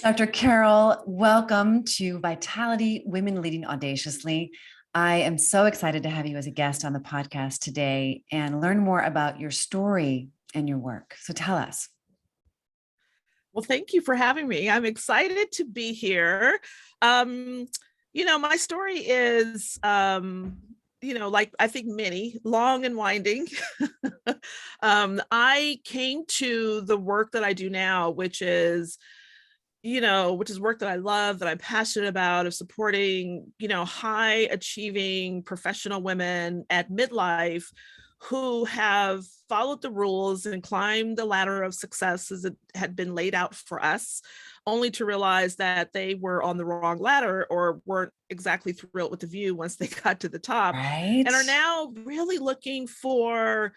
Dr. Carol, welcome to Vitality Women Leading Audaciously. I am so excited to have you as a guest on the podcast today and learn more about your story and your work. So tell us. Well, thank you for having me. I'm excited to be here. My story is, like I think many, long and winding. I came to the work that I do now, which is work that I love, that I'm passionate about, of supporting, high achieving professional women at midlife who have followed the rules and climbed the ladder of success as it had been laid out for us, only to realize that they were on the wrong ladder or weren't exactly thrilled with the view once they got to the top, Right. and are now really looking for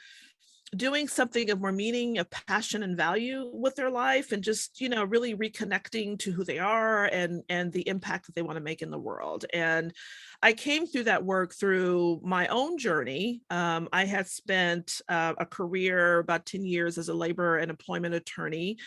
doing something of more meaning, of passion and value with their life, and just really reconnecting to who they are and the impact that they want to make in the world. And I came through that work through my own journey. I had spent a career, about 10 years, as a labor and employment attorney,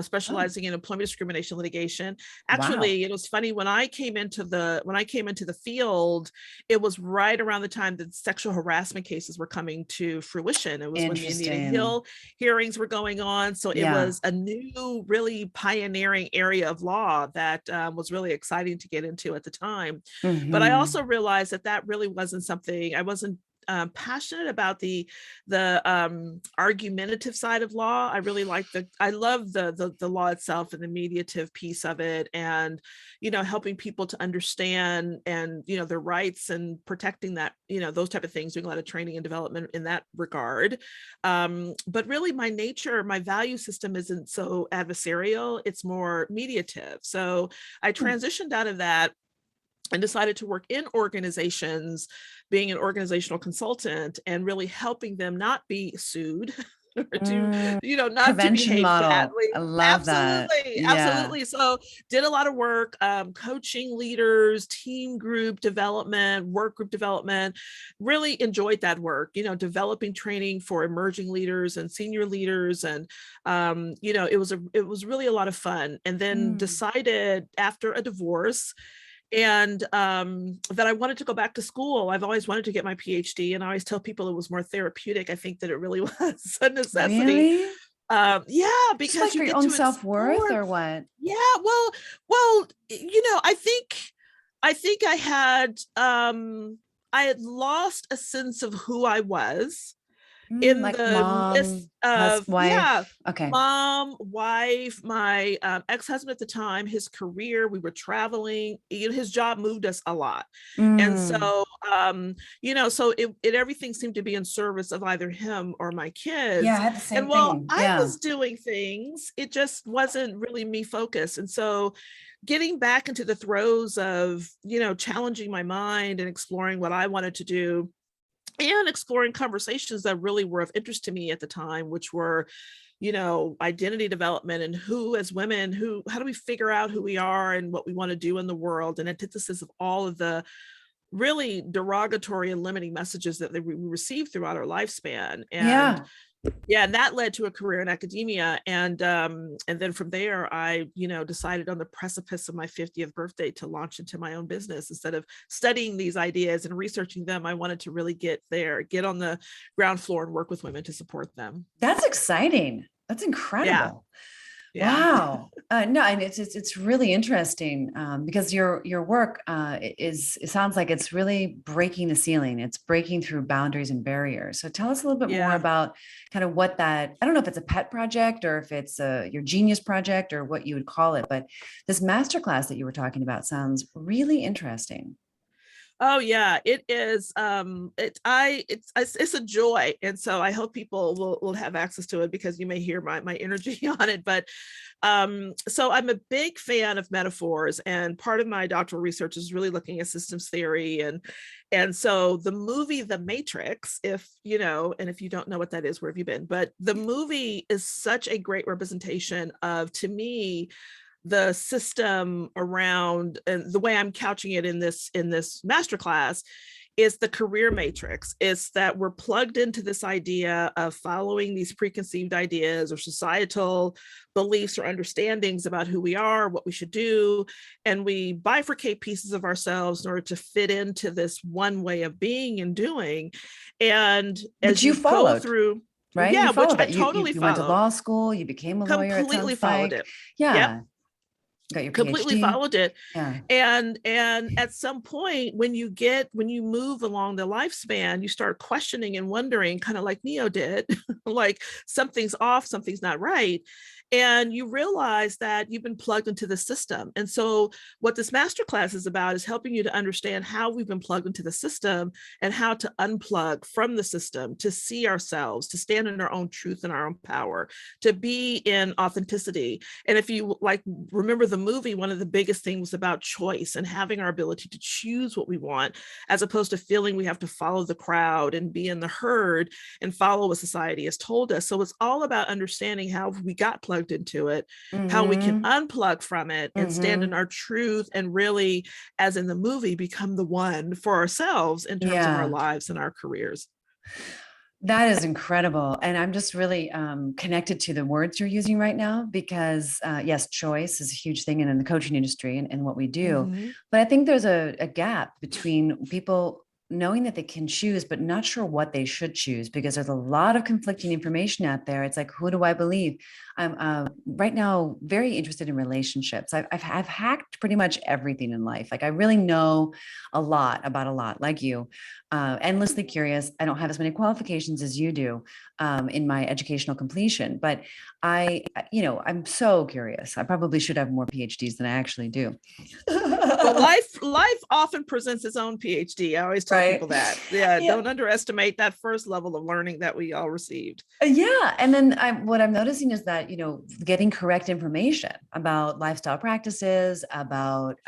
specializing in employment discrimination litigation. Actually, It was funny, when I came into the field, it was right around the time that sexual harassment cases were coming to fruition. It was when the Indiana Hill hearings were going on. So it was a new, really pioneering area of law that was really exciting to get into at the time. But I also realized that really wasn't something I wasn't passionate about. The argumentative side of law. I really I love the law itself and the mediative piece of it, and helping people to understand and their rights and protecting that, those type of things, doing a lot of training and development in that regard. But really my value system isn't so adversarial, it's more mediative. So I transitioned out of that and decided to work in organizations, being an organizational consultant and really helping them not be sued or to, not prevention to behave model. badly. I love that. Absolutely. So did a lot of work, coaching leaders, team group development, work group development, really enjoyed that work, developing training for emerging leaders and senior leaders. And, it was really a lot of fun. And then decided after a divorce, and that I wanted to go back to school. I've always wanted to get my PhD, and I always tell people it was more therapeutic. I think that it really was a necessity. Really? Because just like you for get your own to self-worth or what? Yeah, well, I think I had lost a sense of who I was in like the mom, midst of wife. Okay. Mom, wife, my ex-husband at the time, his career, we were traveling, his job moved us a lot. And so so it everything seemed to be in service of either him or my kids. Yeah, I had the same and while thing. I was doing things, it just wasn't really me focused. And so getting back into the throes of challenging my mind and exploring what I wanted to do, and exploring conversations that really were of interest to me at the time, which were, identity development and who, as women, how do we figure out who we are and what we want to do in the world, and antithesis of all of the really derogatory and limiting messages that we receive throughout our lifespan. And and that led to a career in academia. And then from there, I, decided on the precipice of my 50th birthday to launch into my own business. Instead of studying these ideas and researching them, I wanted to really get on the ground floor and work with women to support them. That's exciting. That's incredible. Yeah. Wow. No, and it's really interesting because your work it sounds like it's really breaking the ceiling. It's breaking through boundaries and barriers. So tell us a little bit more about kind of what that, I don't know if it's a pet project or if it's your genius project or what you would call it, but this masterclass that you were talking about sounds really interesting. Oh yeah, it is. It's a joy, and so I hope people will have access to it, because you may hear my energy on it. But so I'm a big fan of metaphors, and part of my doctoral research is really looking at systems theory, and so the movie The Matrix, if you don't know what that is, where have you been? But the movie is such a great representation of, to me, the system around, and the way I'm couching it in this masterclass is the career matrix. It's that we're plugged into this idea of following these preconceived ideas or societal beliefs or understandings about who we are, what we should do. And we bifurcate pieces of ourselves in order to fit into this one way of being and doing. And But as you you go followed, through, right? You yeah, which followed I that. totally You went to followed, law school, you became a lawyer, it completely sounds followed like. it. Yep, Yeah. Got your completely PhD. followed it. Yeah. And at some point, when you move along the lifespan, you start questioning and wondering, kind of like Neo did, like something's off, something's not right. And you realize that you've been plugged into the system. And so what this masterclass is about is helping you to understand how we've been plugged into the system and how to unplug from the system, to see ourselves, to stand in our own truth and our own power, to be in authenticity. And if you like remember the movie, one of the biggest things was about choice and having our ability to choose what we want, as opposed to feeling we have to follow the crowd and be in the herd and follow what society has told us. So it's all about understanding how we got plugged into it, how we can unplug from it and stand in our truth and really, as in the movie, become the one for ourselves in terms of our lives and our careers. That is incredible. And I'm just really connected to the words you're using right now, because yes, choice is a huge thing in the coaching industry and what we do. But I think there's a gap between people knowing that they can choose, but not sure what they should choose, because there's a lot of conflicting information out there. It's like, who do I believe? I'm right now very interested in relationships. I've hacked pretty much everything in life. Like I really know a lot about a lot, like you, endlessly curious. I don't have as many qualifications as you do in my educational completion, but I'm so curious. I probably should have more PhDs than I actually do. Well, life often presents its own PhD. I always tell people that. Yeah, don't underestimate that first level of learning that we all received. Yeah. And then what I'm noticing is that, getting correct information about lifestyle practices, about,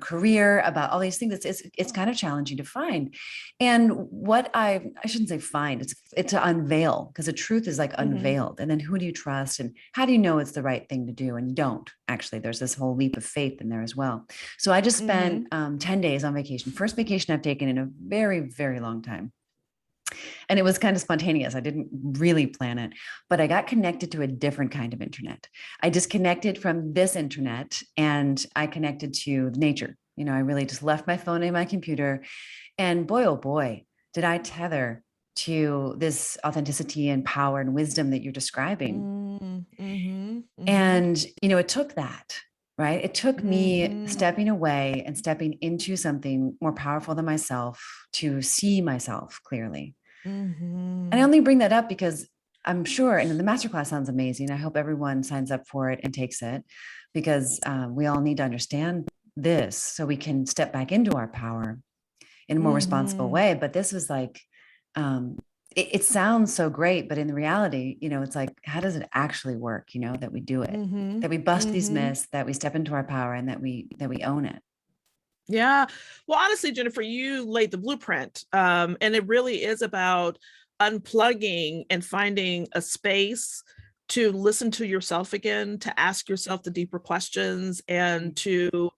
career, about all these things, it's kind of challenging to find. And what I shouldn't say find, it's to unveil, because the truth is like unveiled. And then who do you trust and how do you know it's the right thing to do? And you don't actually, there's this whole leap of faith in there as well. So I just spent 10 days on vacation, first vacation I've taken in a very, very long time. And it was kind of spontaneous. I didn't really plan it, but I got connected to a different kind of internet. I disconnected from this internet and I connected to nature. I really just left my phone and my computer, and boy, oh boy, did I tether to this authenticity and power and wisdom that you're describing. And, it took that, right? It took me stepping away and stepping into something more powerful than myself to see myself clearly. And I only bring that up because I'm sure, and the masterclass sounds amazing. I hope everyone signs up for it and takes it, because we all need to understand this so we can step back into our power in a more responsible way. But this was like, it sounds so great, but in the reality, it's like, how does it actually work? That we do it, that we bust these myths, that we step into our power, and that we own it. Yeah. Well, honestly, Jennifer, you laid the blueprint. And it really is about unplugging and finding a space to listen to yourself again, to ask yourself the deeper questions, and to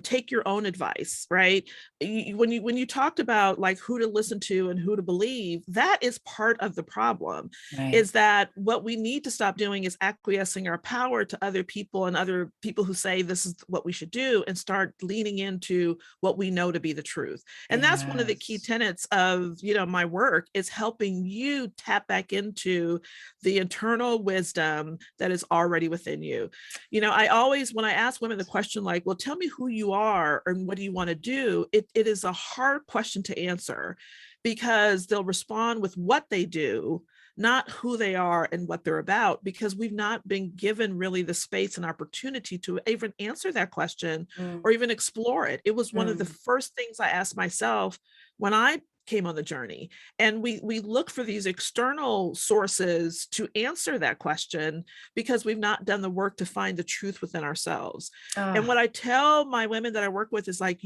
take your own advice, right? When you talked about like who to listen to and who to believe, that is part of the problem, is that what we need to stop doing is acquiescing our power to other people and other people who say this is what we should do, and start leaning into what we know to be the truth. And that's one of the key tenets of, my work, is helping you tap back into the internal wisdom that is already within you. I always, when I ask women the question like, well, tell me who you are and what do you want to do, it is a hard question to answer, because they'll respond with what they do, not who they are and what they're about, because we've not been given really the space and opportunity to even answer that question or even explore it. It was one of the first things I asked myself when I came on the journey. And we look for these external sources to answer that question, because we've not done the work to find the truth within ourselves. And what I tell my women that I work with is like,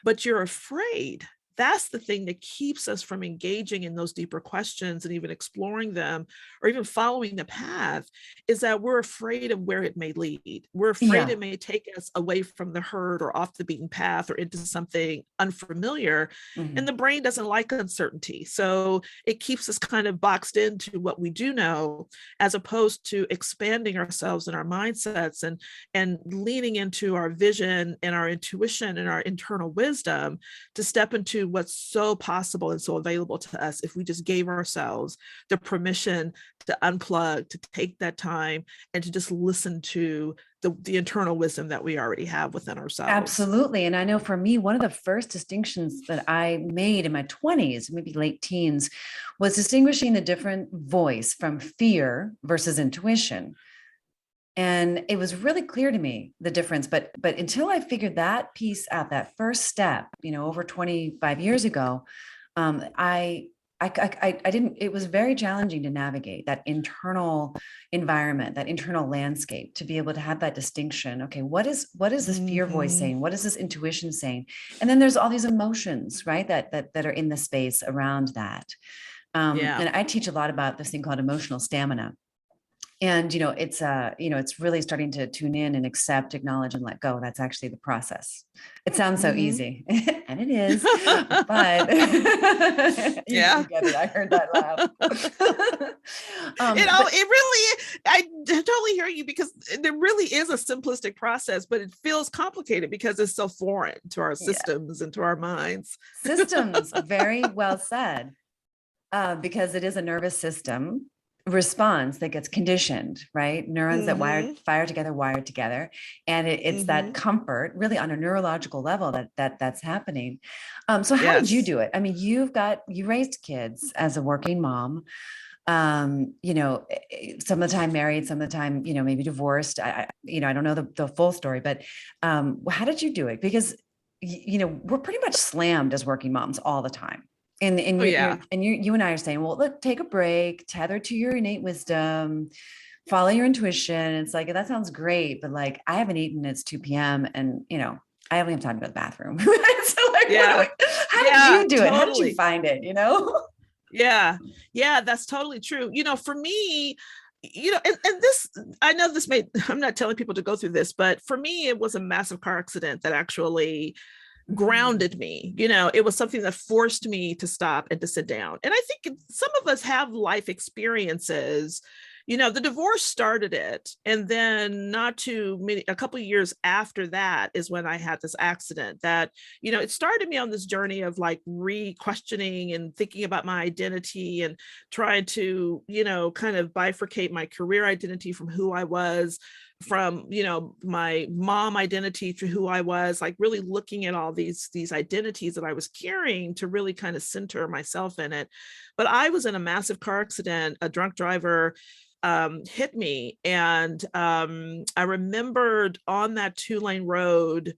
but you're afraid that's the thing that keeps us from engaging in those deeper questions and even exploring them or even following the path, is that we're afraid of where it may lead. We're afraid Yeah. it may take us away from the herd or off the beaten path or into something unfamiliar. Mhm. And the brain doesn't like uncertainty. So it keeps us kind of boxed into what we do know, as opposed to expanding ourselves and our mindsets and leaning into our vision and our intuition and our internal wisdom to step into what's so possible and so available to us if we just gave ourselves the permission to unplug, to take that time, and to just listen to the internal wisdom that we already have within ourselves. Absolutely. And I know for me, one of the first distinctions that I made in my 20s, maybe late teens, was distinguishing the different voice from fear versus intuition. And it was really clear to me, the difference, but until I figured that piece out, that first step, over 25 years ago, I didn't, it was very challenging to navigate that internal environment, that internal landscape, to be able to have that distinction. Okay, what is this fear voice saying? What is this intuition saying? And then there's all these emotions, right? That are in the space around that. And I teach a lot about this thing called emotional stamina. And, it's really starting to tune in and accept, acknowledge, and let go. That's actually the process. It sounds so easy, and it is, but you get it. I heard that laugh. It really, I totally hear you, because there really is a simplistic process, but it feels complicated because it's so foreign to our systems and to our minds. Systems, very well said, because it is a nervous system response that gets conditioned, right? Neurons that fire together, wired together. And it's that comfort really on a neurological level that's happening. So how did you do it? I mean, you raised kids as a working mom, some of the time married, some of the time, maybe divorced. I don't know the full story, but how did you do it? Because, we're pretty much slammed as working moms all the time. And you and I are saying, well, look, take a break, tether to your innate wisdom, follow your intuition. It's like, that sounds great, but like, I haven't eaten, it's 2 p.m. and, I only have time to go to the bathroom. So like, how did you do it? How did you find it? Yeah, that's totally true. For me, and this, I know this I'm not telling people to go through this, but for me, it was a massive car accident that actually grounded me. It was something that forced me to stop and to sit down. And I think some of us have life experiences. The divorce started it, and then a couple of years after that is when I had this accident that, it started me on this journey of like re-questioning and thinking about my identity and trying to, kind of bifurcate my career identity from who I was, from my mom identity to who I was, like really looking at all these identities that I was carrying to really kind of center myself in it. But I was in a massive car accident. A drunk driver hit me, and I remembered on that 2-lane road,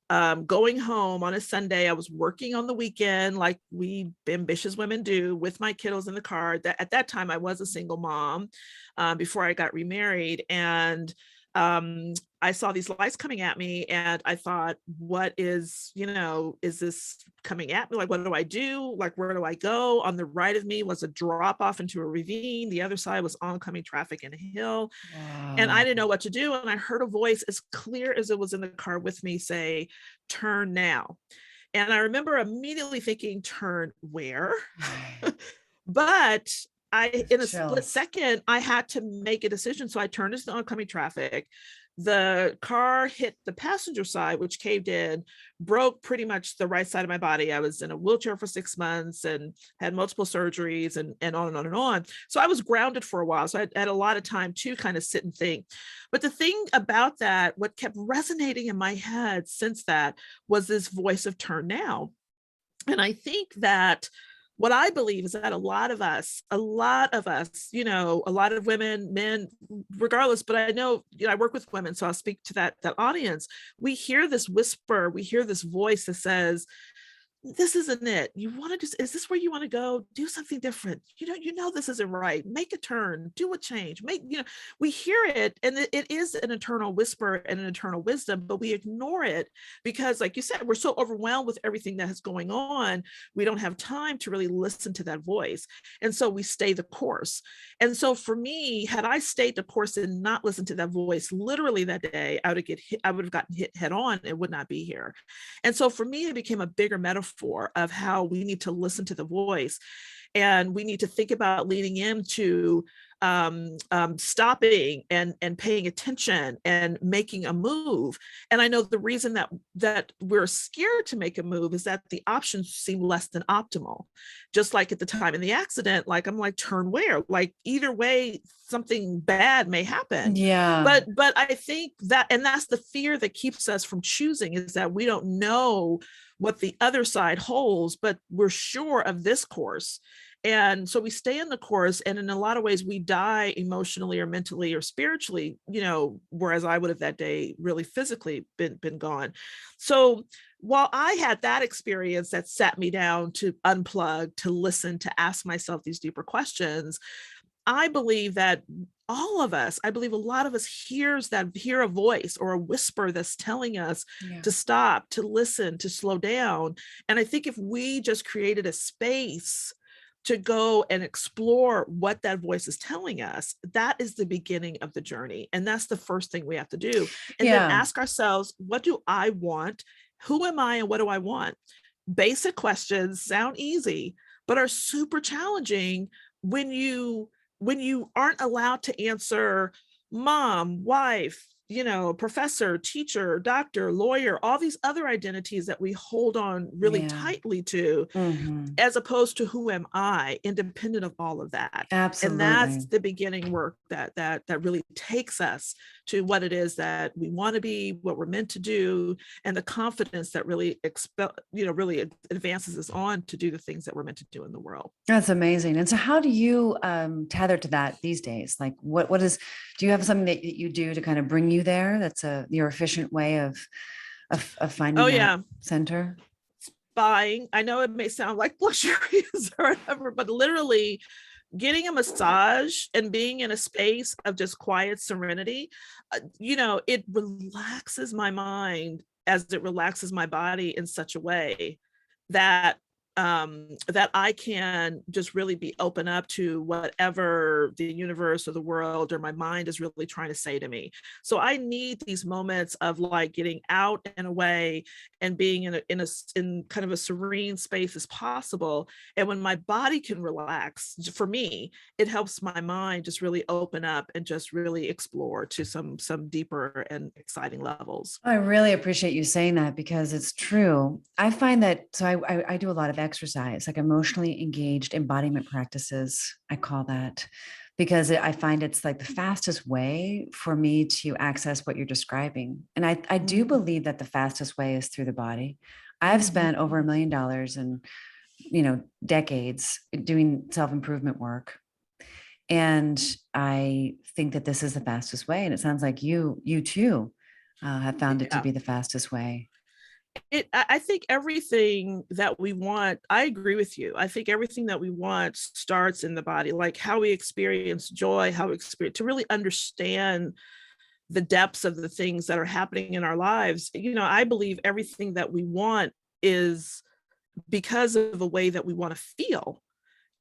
going home on a Sunday. I was working on the weekend like we ambitious women do, with my kiddos in the car. At that time I was a single mom, before I got remarried, and I saw these lights coming at me, and I thought, what is this coming at me? Like, what do I do? Like, where do I go? On the right of me was a drop off into a ravine. The other side was oncoming traffic and a hill. Wow. And I didn't know what to do. And I heard a voice as clear as it was in the car with me say, "Turn now." And I remember immediately thinking, turn where? But in a split second, I had to make a decision. So I turned into the oncoming traffic. The car hit the passenger side, which caved in, broke pretty much the right side of my body. I was in a wheelchair for 6 months and had multiple surgeries and on and on and on. So I was grounded for a while. So I had a lot of time to kind of sit and think. But the thing about that, what kept resonating in my head since that, was this voice of turn now. And I think that what I believe is that a lot of us, a lot of women, men, regardless, but I know, I work with women, so I'll speak to that audience. We hear this whisper, we hear this voice that says, this isn't it. You want to just, is this where you want to go? Do something different. You know, this isn't right. Make a turn, do a change, we hear it, and it is an internal whisper and an internal wisdom, but we ignore it because, like you said, we're so overwhelmed with everything that is going on. We don't have time to really listen to that voice. And so we stay the course. And so for me, had I stayed the course and not listened to that voice, literally that day, I would have gotten hit head on and would not be here. And so for me, it became a bigger metaphor of how we need to listen to the voice, and we need to think about leaning into stopping and paying attention and making a move. And I know the reason that we're scared to make a move is that the options seem less than optimal. Just like at the time in the accident, like I'm like, turn where? Like either way, something bad may happen. Yeah. But I think that, and that's the fear that keeps us from choosing, is that we don't know what the other side holds, but we're sure of this course. And so we stay in the course, and in a lot of ways we die emotionally or mentally or spiritually, whereas I would have that day really physically been gone. So while I had that experience that sat me down to unplug, to listen, to ask myself these deeper questions, I believe that I believe a lot of us hear a voice or a whisper that's telling us to stop, to listen, to slow down. And I think if we just created a space to go and explore what that voice is telling us, that is the beginning of the journey. And that's the first thing we have to do. And then ask ourselves, what do I want? Who am I and what do I want? Basic questions sound easy, but are super challenging when you aren't allowed to answer mom, wife, professor, teacher, doctor, lawyer, all these other identities that we hold on really tightly to, as opposed to who am I, independent of all of that. Absolutely. And that's the beginning work that really takes us to what it is that we want to be, what we're meant to do, and the confidence that really really advances us on to do the things that we're meant to do in the world. That's amazing. And so how do you tether to that these days? Like do you have something that you do to kind of bring you there? That's your efficient way of finding that center? Spying. I know it may sound like luxurious or whatever, but literally getting a massage and being in a space of just quiet serenity, it relaxes my mind as it relaxes my body in such a way that that I can just really be open up to whatever the universe or the world or my mind is really trying to say to me. So I need these moments of like getting out and away and being in kind of a serene space as possible. And when my body can relax, for me, it helps my mind just really open up and just really explore to some deeper and exciting levels. I really appreciate you saying that, because it's true. I find that, so I do a lot of exercise, like emotionally engaged embodiment practices, I call that, because I find it's like the fastest way for me to access what you're describing. And I do believe that the fastest way is through the body. I've spent over $1 million and, decades doing self-improvement work. And I think that this is the fastest way. And it sounds like you too have found it to be the fastest way. I think everything that we want, I agree with you. I think everything that we want starts in the body, like how we experience joy, to really understand the depths of the things that are happening in our lives. I believe everything that we want is because of the way that we want to feel.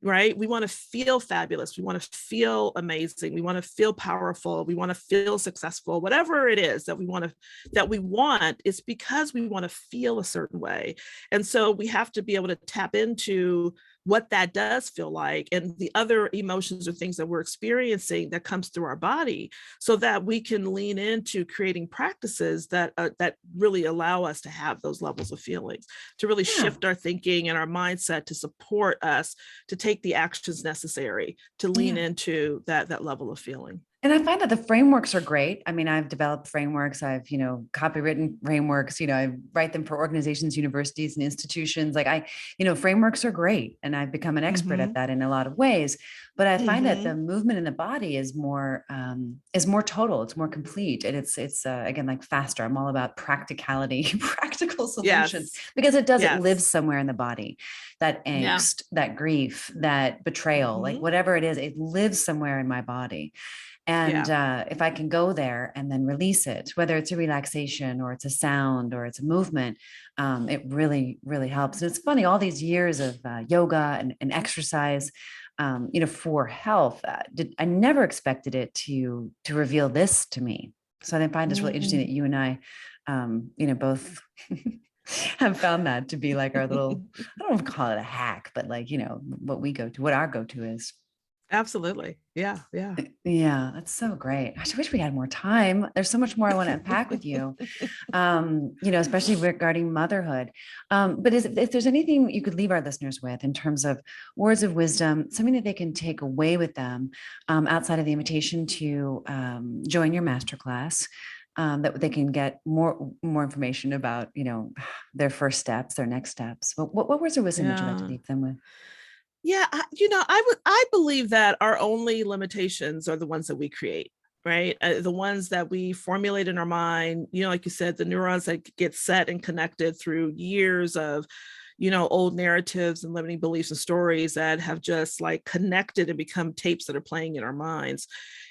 Right? We want to feel fabulous. We want to feel amazing. We want to feel powerful. We want to feel successful. Whatever it is that we want, it's because we want to feel a certain way. And so we have to be able to tap into what that does feel like and the other emotions or things that we're experiencing that comes through our body, so that we can lean into creating practices that really allow us to have those levels of feelings, to really shift our thinking and our mindset to support us to take the actions necessary to lean into that level of feeling. And I find that the frameworks are great. I mean, I've developed frameworks. I've, copywritten frameworks, I write them for organizations, universities, and institutions. Like frameworks are great. And I've become an expert at Mm-hmm. that in a lot of ways. But I find that the Mm-hmm. movement in the body is more total. It's more complete. And it's again, like faster. I'm all about practicality, practical solutions, Yes. because it Yes. lives somewhere in the body. That Yeah. angst, that grief, that betrayal, like Mm-hmm. whatever it is, it lives somewhere in my body. And Yeah. if I can go there and then release it, whether it's a relaxation or it's a sound or it's a movement, it really, really helps. And it's funny, all these years of yoga and exercise, for health, I never expected it to reveal this to me. So I find this really interesting that Mm. you and I, both have found that to be like our little, I don't want to call it a hack, but like, what our go-to is. Absolutely. Yeah. Yeah. Yeah, that's so great. I just wish we had more time. There's so much more I want to unpack with you, especially regarding motherhood. But if there's anything you could leave our listeners with in terms of words of wisdom, something that they can take away with them outside of the invitation to join your masterclass, that they can get more information about, their first steps, their next steps. What words of wisdom would you like to Yeah. leave them with? Yeah, I believe that our only limitations are the ones that we create, right? The ones that we formulate in our mind, like you said, the neurons that get set and connected through years of, old narratives and limiting beliefs and stories that have just like connected and become tapes that are playing in our minds.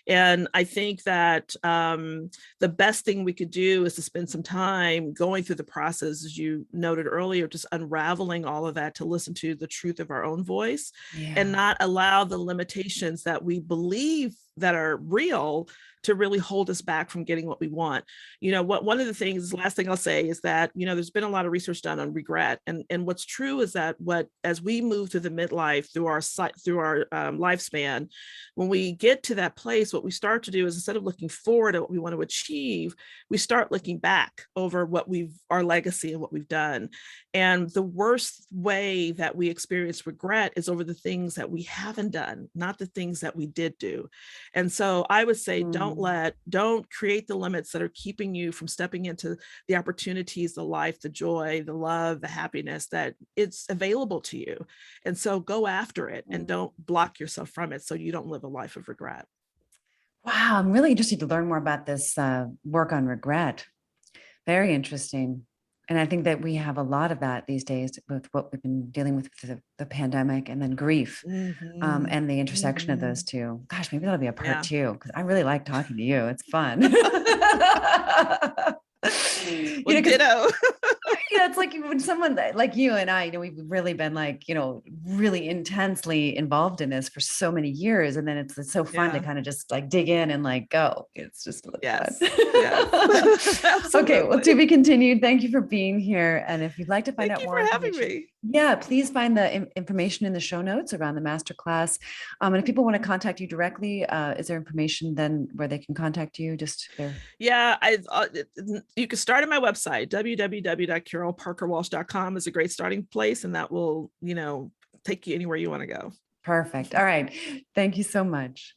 And I think that the best thing we could do is to spend some time going through the process, as you noted earlier, just unraveling all of that to listen to the truth of our own voice and Yeah. not allow the limitations that we believe that are real to really hold us back from getting what we want. One of the things, last thing I'll say is that, there's been a lot of research done on regret. And what's true is that as we move through the midlife, through our lifespan, when we get to that place, what we start to do is, instead of looking forward at what we want to achieve, we start looking back over our legacy and what we've done. And the worst way that we experience regret is over the things that we haven't done, not the things that we did do. And so I would say, Mm. don't create the limits that are keeping you from stepping into the opportunities, the life, the joy, the love, the happiness that it's available to you. And so go after it and Mm. don't block yourself from it so you don't live a life of regret. Wow, I'm really interested to learn more about this work on regret. Very interesting. And I think that we have a lot of that these days with what we've been dealing with the pandemic and then grief, Mm-hmm. and the intersection of Mm-hmm. those two. Gosh, maybe that'll be a part Yeah. two, because I really like talking to you. It's fun. Well, Because ditto. it's like when someone like you and I, we've really been like, really intensely involved in this for so many years. And then it's so fun to Yeah. kind of just like dig in and like go. It's just really fun. Yes. Yes. Okay. Well, to Absolutely. be continued. Thank you for being here. And if you'd like to find Thank out you more for having information, me. yeah, please find the information in the show notes around the masterclass. And if people want to contact you directly, is there information then where they can contact you? Just there. Yeah, you can start at my website. www.carolparkerwalsh.com is a great starting place, and that will, take you anywhere you want to go. Perfect. All right. Thank you so much.